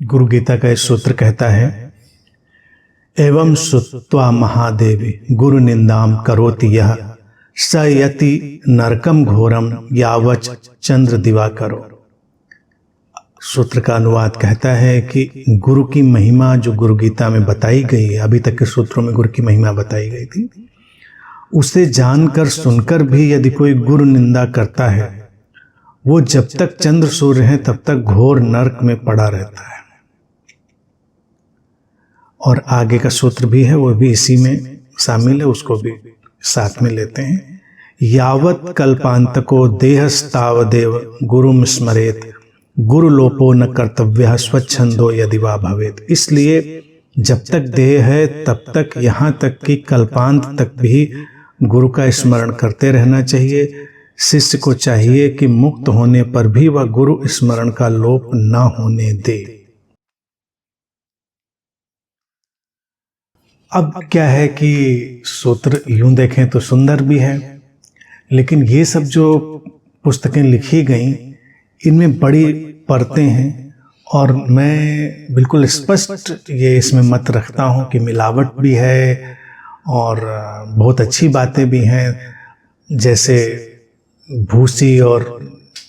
गुरु गीता का एक सूत्र कहता है, एवं श्रुत्वा महादेवी गुरु निंदाम करोति यह स यति नरकम घोरम यावच चंद्र दिवा करो। सूत्र का अनुवाद कहता है कि गुरु की महिमा जो गुरु गीता में बताई गई है, अभी तक के सूत्रों में गुरु की महिमा बताई गई थी, उसे जानकर सुनकर भी यदि कोई गुरु निंदा करता है, वो जब तक चंद्र सूर्य हैं तब तक घोर नरक में पड़ा रहता है। और आगे का सूत्र भी है, वो भी इसी में शामिल है, उसको भी साथ में लेते हैं। यावत कल्पांतको देहस्तावदेव गुरुम स्मरेत गुरु लोपो न कर्तव्य स्वच्छंदो यदि वा भवेत। इसलिए जब तक देह है तब तक, यहाँ तक कि कल्पांत तक भी गुरु का स्मरण करते रहना चाहिए। शिष्य को चाहिए कि मुक्त होने पर भी वह गुरु स्मरण का लोप न होने दे। अब क्या है कि सूत्र यूं देखें तो सुंदर भी है, लेकिन ये सब जो पुस्तकें लिखी गई इनमें बड़ी परतें हैं, और मैं बिल्कुल स्पष्ट ये इसमें मत रखता हूँ कि मिलावट भी है और बहुत अच्छी बातें भी हैं। जैसे भूसी और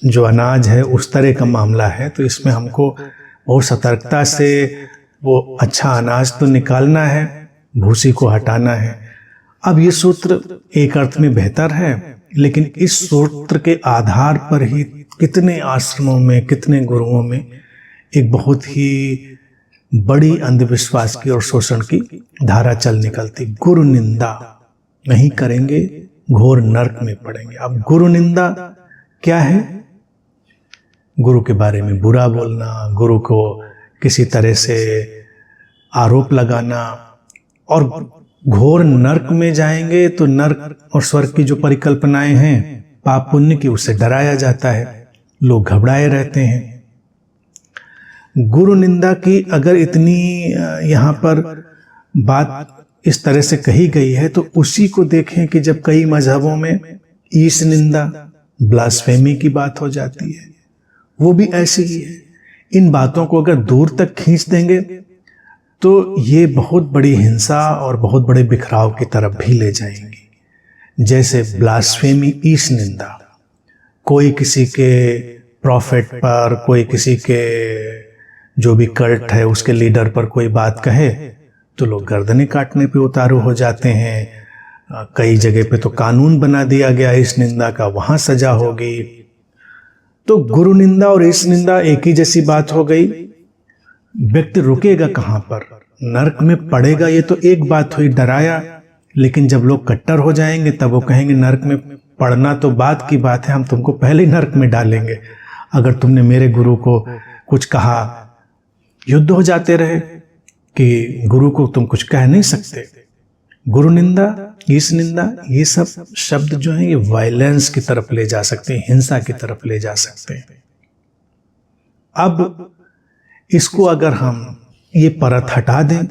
जो अनाज है उस तरह का मामला है, तो इसमें हमको बहुत सतर्कता से वो अच्छा अनाज तो निकालना है, भूसी को हटाना है। अब ये सूत्र एक अर्थ में बेहतर है, लेकिन इस सूत्र के आधार पर ही कितने आश्रमों में, कितने गुरुओं में एक बहुत ही बड़ी अंधविश्वास की और शोषण की धारा चल निकलती। गुरु निंदा नहीं करेंगे घोर नरक में पड़ेंगे। अब गुरु निंदा क्या है? गुरु के बारे में बुरा बोलना, गुरु को किसी तरह से आरोप लगाना। और घोर नरक में जाएंगे तो नरक और स्वर्ग की जो परिकल्पनाएं हैं पाप पुण्य की, उससे डराया जाता है, लोग घबराए रहते हैं। गुरु निंदा की अगर इतनी यहाँ पर बात इस तरह से कही गई है, तो उसी को देखें कि जब कई मजहबों में ईश निंदा, ब्लास्फेमी की बात हो जाती है, वो भी ऐसी ही है। इन बातों को अगर दूर तक खींच देंगे तो ये बहुत बड़ी हिंसा और बहुत बड़े बिखराव की तरफ भी ले जाएंगी। जैसे ब्लास्फेमी, ईश निंदा, कोई किसी के प्रॉफिट पर, कोई किसी के जो भी कल्ट है उसके लीडर पर कोई बात कहे तो लोग गर्दनें काटने पे उतारू हो जाते हैं। कई जगह पे तो कानून बना दिया गया इस निंदा का, वहां सजा होगी। तो गुरु निंदा और इस निंदा एक ही जैसी बात हो गई। व्यक्ति रुकेगा कहां पर? नरक में पड़ेगा, ये तो एक बात हुई, डराया। लेकिन जब लोग कट्टर हो जाएंगे तब वो कहेंगे नरक में पढ़ना तो बात की बात है, हम तुमको पहले ही नरक में डालेंगे अगर तुमने मेरे गुरु को कुछ कहा। युद्ध हो जाते रहे कि गुरु को तुम कुछ कह नहीं सकते। गुरु निंदा, ईश निंदा, ये सब शब्द जो हैं ये वायलेंस की तरफ ले जा सकते हैं, हिंसा की तरफ ले जा सकते हैं। अब इसको अगर हम ये परत हटा दें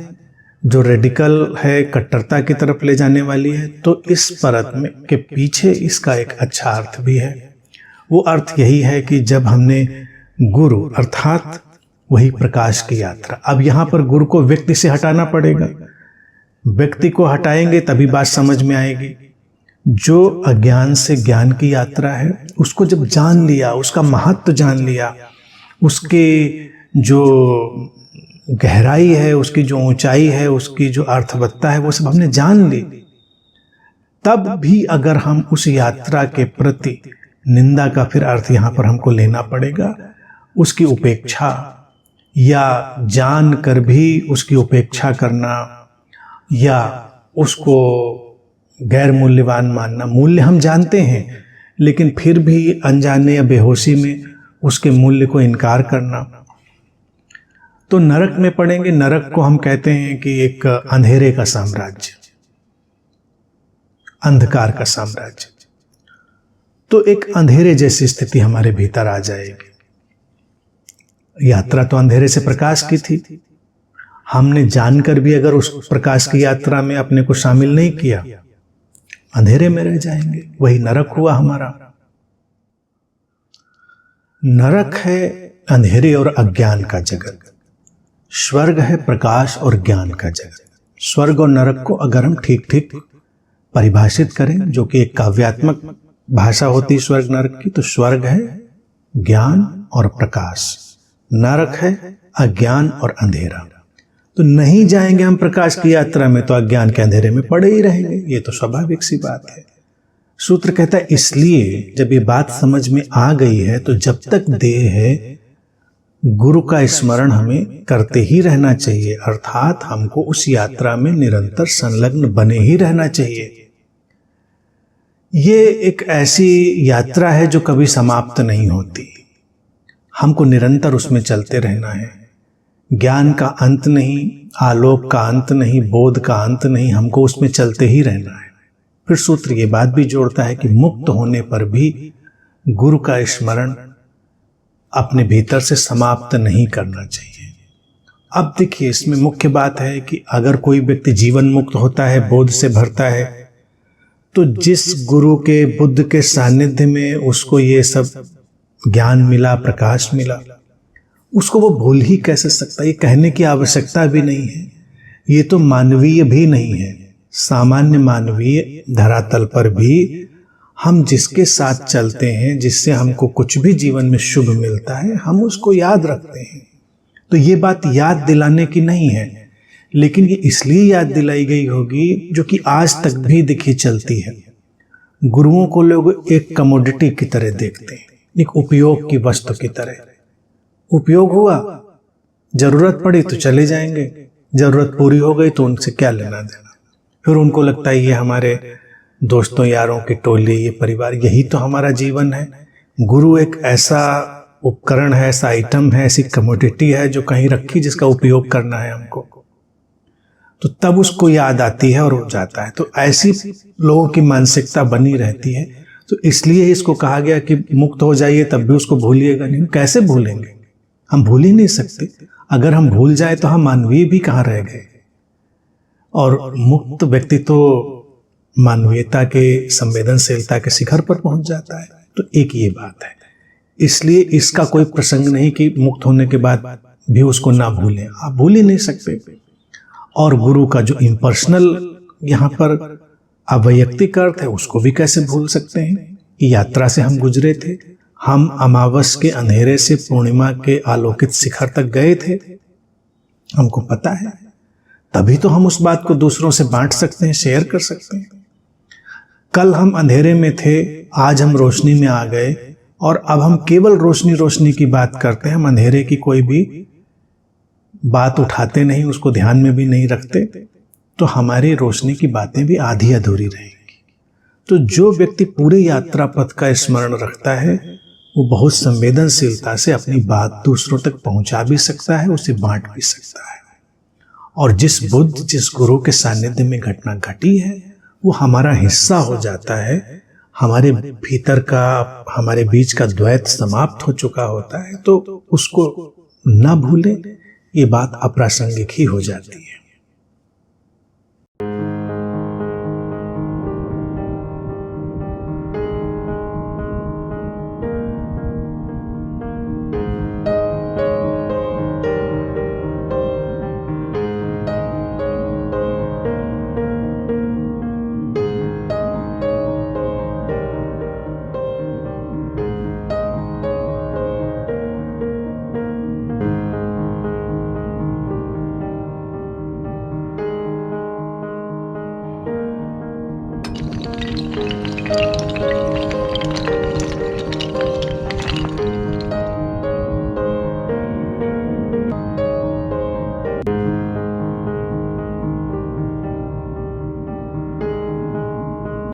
जो रेडिकल है, कट्टरता की तरफ ले जाने वाली है, तो इस परत में के पीछे इसका एक अच्छा अर्थ भी है। वो अर्थ यही है कि जब हमने गुरु अर्थात वही प्रकाश की यात्रा, अब यहाँ पर गुरु को व्यक्ति से हटाना पड़ेगा। व्यक्ति को हटाएंगे तभी बात समझ में आएगी। जो अज्ञान से ज्ञान की यात्रा है उसको जब जान लिया, उसका महत्व जान लिया, उसके जो गहराई है, उसकी जो ऊंचाई है, उसकी जो अर्थवत्ता है, वो सब हमने जान ली, तब भी अगर हम उस यात्रा के प्रति निंदा का फिर अर्थ यहाँ पर हमको लेना पड़ेगा। उसकी उपेक्षा या जान कर भी उसकी उपेक्षा करना या उसको गैर मूल्यवान मानना। मूल्य हम जानते हैं लेकिन फिर भी अनजाने या बेहोशी में उसके मूल्य को इनकार करना, तो नरक में पड़ेंगे। नरक को हम कहते हैं कि एक अंधेरे का साम्राज्य, अंधकार का साम्राज्य। तो एक अंधेरे जैसी स्थिति हमारे भीतर आ जाएगी। यात्रा तो अंधेरे से प्रकाश की थी, हमने जानकर भी अगर उस प्रकाश की यात्रा में अपने को शामिल नहीं किया, अंधेरे में रह जाएंगे। वही नरक हुआ हमारा। नरक है अंधेरे और अज्ञान का जगत। स्वर्ग है प्रकाश और ज्ञान का जगत। स्वर्ग और नरक को अगर हम ठीक ठीक परिभाषित करें, जो कि एक काव्यात्मक भाषा होती है स्वर्ग नरक की, तो स्वर्ग है ज्ञान और प्रकाश, नरक है अज्ञान और अंधेरा। तो नहीं जाएंगे हम प्रकाश की यात्रा में तो अज्ञान के अंधेरे में पड़े ही रहेंगे, ये तो स्वाभाविक सी बात है। सूत्र कहता है इसलिए जब ये बात समझ में आ गई है तो जब तक देह है गुरु का स्मरण हमें करते ही रहना चाहिए, अर्थात हमको उस यात्रा में निरंतर संलग्न बने ही रहना चाहिए। ये एक ऐसी यात्रा है जो कभी समाप्त नहीं होती, हमको निरंतर उसमें चलते रहना है। ज्ञान का अंत नहीं, आलोक का अंत नहीं, बोध का अंत नहीं, हमको उसमें चलते ही रहना है। फिर सूत्र ये बात भी जोड़ता है कि मुक्त होने पर भी गुरु का स्मरण अपने भीतर से समाप्त नहीं करना चाहिए। अब देखिए, इसमें मुख्य बात है कि अगर कोई व्यक्ति जीवन मुक्त होता है, बोध से भरता है, तो जिस गुरु के बुद्ध के सानिध्य में उसको ये सब ज्ञान मिला, प्रकाश मिला, उसको वो भूल ही कैसे सकता। ये कहने की आवश्यकता भी नहीं है, ये तो मानवीय भी नहीं है। सामान्य मानवीय धरातल पर भी हम जिसके साथ चलते हैं, जिससे हमको कुछ भी जीवन में शुभ मिलता है, हम उसको याद रखते हैं। तो ये बात याद दिलाने की नहीं है, लेकिन ये इसलिए याद दिलाई गई होगी जो कि आज तक भी देखी चलती है। गुरुओं को लोग एक कमोडिटी की तरह देखते हैं, एक उपयोग की वस्तु की तरह। उपयोग हुआ, जरूरत पड़ी तो चले जाएंगे, जरूरत पूरी हो गई तो उनसे क्या लेना देना। फिर उनको लगता है ये हमारे दोस्तों यारों की टोली, ये परिवार, यही तो हमारा जीवन है। गुरु एक ऐसा उपकरण है, ऐसा आइटम है, ऐसी कमोडिटी है जो कहीं रखी, जिसका उपयोग करना है हमको, तो तब उसको याद आती है और हो जाता है। तो ऐसी लोगों की मानसिकता बनी रहती है। तो इसलिए इसको कहा गया कि मुक्त हो जाइए तब भी उसको भूलिएगा नहीं। कैसे भूलेंगे, हम भूल ही नहीं सकते। अगर हम भूल जाए तो हम मानवीय भी कहाँ रह गए। और मुक्त व्यक्ति तो मानवीयता के, संवेदनशीलता के शिखर पर पहुंच जाता है। तो एक ये बात है, इसलिए इसका कोई प्रसंग नहीं कि मुक्त होने के बाद भी उसको ना भूलें, आप भूल ही नहीं सकते। और गुरु का जो इम्पर्सनल यहाँ पर अवैयक्तिक अर्थ है, उसको भी कैसे भूल सकते हैं। यात्रा से हम गुजरे थे, हम अमावस के अंधेरे से पूर्णिमा के आलोकित शिखर तक गए थे, हमको पता है। तभी तो हम उस बात को दूसरों से बांट सकते हैं, शेयर कर सकते हैं। कल हम अंधेरे में थे, आज हम रोशनी में आ गए, और अब हम केवल रोशनी रोशनी की बात करते हैं। हम अंधेरे की कोई भी बात उठाते नहीं, उसको ध्यान में भी नहीं रखते, तो हमारी रोशनी की बातें भी आधी अधूरी रहेंगी। तो जो व्यक्ति पूरे यात्रा पथ का स्मरण रखता है, वो बहुत संवेदनशीलता से अपनी बात दूसरों तक पहुंचा भी सकता है, उसे बांट भी सकता है। और जिस बुद्ध, जिस गुरु के सानिध्य में घटना घटी है, वो हमारा हिस्सा हो जाता है। हमारे भीतर का, हमारे बीच का द्वैत समाप्त हो चुका होता है। तो उसको न भूलें, ये बात अप्रासंगिक ही हो जाती है।